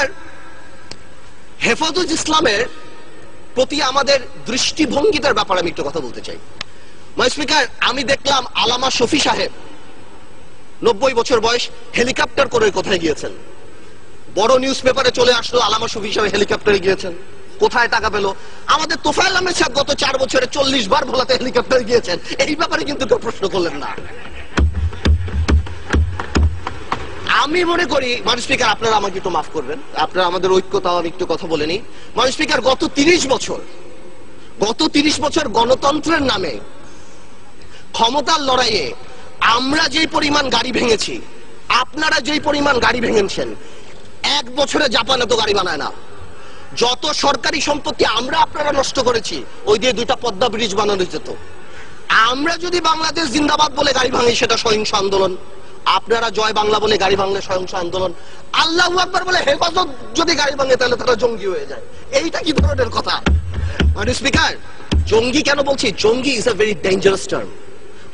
Speaker, হেফাজত ইসলামের প্রতি আমাদের দৃষ্টিভঙ্গিটার ব্যাপারে আমি একটু কথা বলতে চাই। মাই স্পিকার, আমি দেখলাম আলামা শফি সাহেব 90 বছর বয়স, হেলিকপ্টার করে কোথায় গিয়েছেন? বড় নিউজ পেপারে চলে আসলো আলামা শফি সাহেব হেলিকপ্টারে গিয়েছেন। কোথায় টাকা পেল? আমাদের তোফায়েল আহমেদ সাহেব গত 4 বছরে 40 বার ভোলাতে হেলিকপ্টারে গিয়েছেন। এই ব্যাপারে কিন্তু কেউ প্রশ্ন করলেন না। আমি মনে করি মাননীয় স্পিকার, আপনারা আমাকে একটু মাফ করবেন, আপনারা আমাদের ঐক্যতাও আমি একটু কথা বলে নিই। মাননীয় স্পিকার, গত 30 বছর গণতন্ত্রের নামে ক্ষমতার লড়াইয়ে আমরা যেই পরিমাণ গাড়ি ভেঙেছি, আপনারা যেই পরিমাণ গাড়ি ভেঙেছেন, 1 বছরে জাপান এত গাড়ি বানায় না। যত সরকারি সম্পত্তি আমরা আপনারা নষ্ট করেছি, ওই দিয়ে 2টা পদ্মা ব্রিজ বানানো যেত। আমরা যদি বাংলাদেশ জিন্দাবাদ বলে গাড়ি ভাঙি, সেটা সহিংস আন্দোলন। আপনারা জয় বাংলা বলে গাড়ি ভাঙলে সহিংস আন্দোলন। আল্লাহু আকবার বলে হেফাজত যদি গাড়ি ভাঙে, তাহলে তারা জঙ্গি হয়ে যায়। এইটা কি ধরনের কথা? মাননীয় স্পিকার, জঙ্গি কেন বলছি? জঙ্গি is a very dangerous term.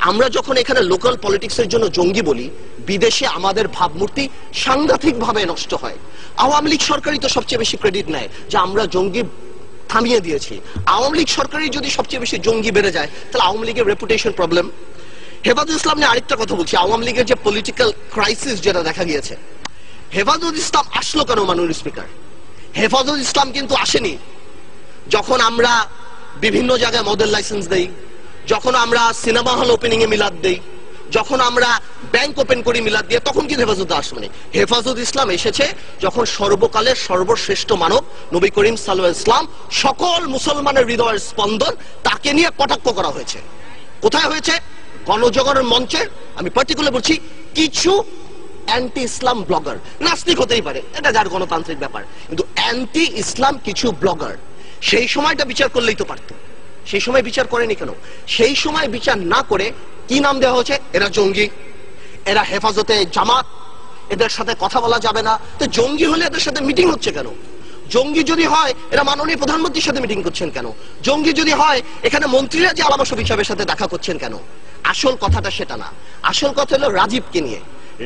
আমরা যখন এখানে লোকাল পলিটিক্সের জন্য জঙ্গি বলি, বিদেশে আমাদের ভাবমূর্তি সাংঘাতিক ভাবে নষ্ট হয়। আওয়ামী লীগ সরকারই তো সবচেয়ে বেশি ক্রেডিট নেয় যে আমরা জঙ্গি থামিয়ে দিয়েছি। আওয়ামী লীগ সরকারই যদি সবচেয়ে বেশি জঙ্গি বেড়ে যায়, তাহলে আওয়ামী লীগের রেপুটেশন প্রবলেম। হেফাজত ইসলাম নিয়ে আরেকটা কথা বলছি। আওয়ামী লীগের যে পলিটিক্যাল ক্রাইসিস যেটা দেখা গিয়েছে, হেফাজত ইসলাম আসলো কেন? মাননীয় স্পিকার, হেফাজত ইসলাম কিন্তু আসেনি যখন আমরা বিভিন্ন জায়গায় মডেল লাইসেন্স দেই, যখন আমরা সিনেমা হল ওপেনিং এ মিলাদ দেই, যখন আমরা ব্যাংক ওপেন করি মিলাদ দিয়ে, তখন কিন্তু হেফাজত আসেনি। হেফাজত ইসলাম এসেছে যখন সর্বকালের সর্বশ্রেষ্ঠ মানব নবী করিম সাল্লাল্লাহু আলাইহি ওয়াসাল্লাম, সকল মুসলমানের হৃদয়ের স্পন্দন, তাকে নিয়ে কটাক্ষ করা হয়েছে। কোথায় হয়েছে? গণজাগরণ মঞ্চে। আমি পার্টিকুলার বলছি, কিছু অ্যান্টি ইসলাম ব্লগার, নাস্তিক হতেই পারে, এটা যার গণতান্ত্রিক ব্যাপার, কিন্তু অ্যান্টি ইসলাম কিছু ব্লগার সেই সময়টা বিচার করলেই তো পারতো। সেই সময় বিচার করেনি কেন? সেই সময় বিচার না করে কি নাম দেওয়া হয়েছে? এরা জঙ্গি, এরা হেফাজতে জামাত, এদের সাথে কথা বলা যাবে না। তো জঙ্গি হলে এদের সাথে মিটিং হচ্ছে কেন? জঙ্গি যদি হয়, এরা মাননীয় প্রধানমন্ত্রীর সাথে মিটিং করছেন কেন? জঙ্গি যদি হয়, এখানে মন্ত্রীরা যে আলামা শফি সাহেবের সাথে দেখা করছেন কেন? আসল কথাটা সেটা না। আসল কথা হলো রাজীবকে নিয়ে।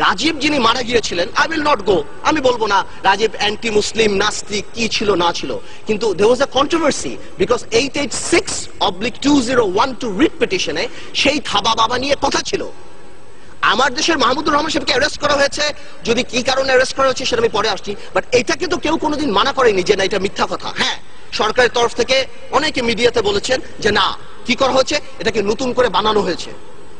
রাজীব যিনি মারা গিয়েছিলেন, আই উইল নট গো, আমি বলবো না রাজীব অ্যান্টি মুসলিম, নাস্তিক কি ছিল না ছিল, কিন্তু there was a controversy because 886/2012 writ পিটিশনে সেই থাবা বাবা নিয়ে কথা ছিল। আমার দেশের মাহমুদুর রহমান সাহেবকে অ্যারেস্ট করা হয়েছে, যদি কি কারণে অ্যারেস্ট করা হয়েছে সেটা আমি পরে আসছি, বাট এটাকে তো কেউ কোনোদিন মানা করেনি যে না এটা মিথ্যা কথা। হ্যাঁ, সরকারের তরফ থেকে অনেকে মিডিয়াতে বলেছেন যে না, কি করা হয়েছে, এটাকে নতুন করে বানানো হয়েছে,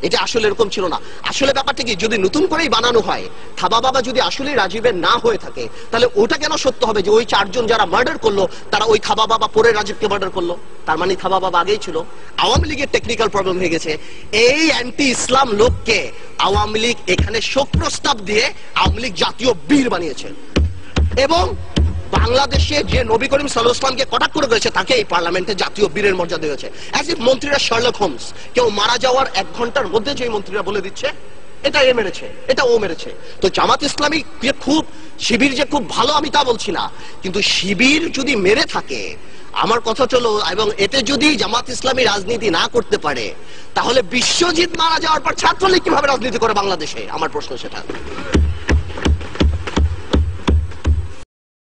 এটা আসলে এরকম ছিল না। আসলে ব্যাপারটা কি, যদি নতুন করেই বানানো হয়, থাবা বাবা যদি আসলে রাজীবের না হয়ে থাকে, তাহলে ওটা কেন সত্য হবে যে ওই 4 জন যারা মার্ডার করলো তারা ওই থাবা বাবা পরে রাজীবকে মার্ডার করলো? তার মানে থাবা বাবা আগেই ছিল। আওয়ামী লীগের টেকনিক্যাল প্রবলেম হয়ে গেছে। এই অ্যান্টি ইসলাম লোককে আওয়ামী লীগ এখানে শোক প্রস্তাব দিয়ে আওয়ামী লীগ জাতীয় বীর বানিয়েছে, এবং বাংলাদেশে যে নবী করিম সাল্লাল্লাহু আলাইহি ওয়াসাল্লামকে কটাক্ষ করেছে তাকে এই পার্লামেন্টে জাতীয় বীরের মর্যাদা দিয়েছে। অ্যাজ ইফ মন্ত্রীরা শার্লক হোমস, কেউ মারা যাওয়ার 1 ঘন্টার মধ্যে যে মন্ত্রীরা বলে দিচ্ছে এটা এ মেরেছে, এটা ও মেরেছে। তো জামাত ইসলামী যে খুব, শিবির যে খুব ভালো, আমি তা বলছি না, কিন্তু শিবির যদি মেরে থাকে, আমার কথা চলো, এবং এতে যদি জামাত ইসলামী রাজনীতি না করতে পারে, তাহলে বিশ্বজিৎ মারা যাওয়ার পর ছাত্রলীগ কিভাবে রাজনীতি করে বাংলাদেশে? আমার প্রশ্ন সেটা।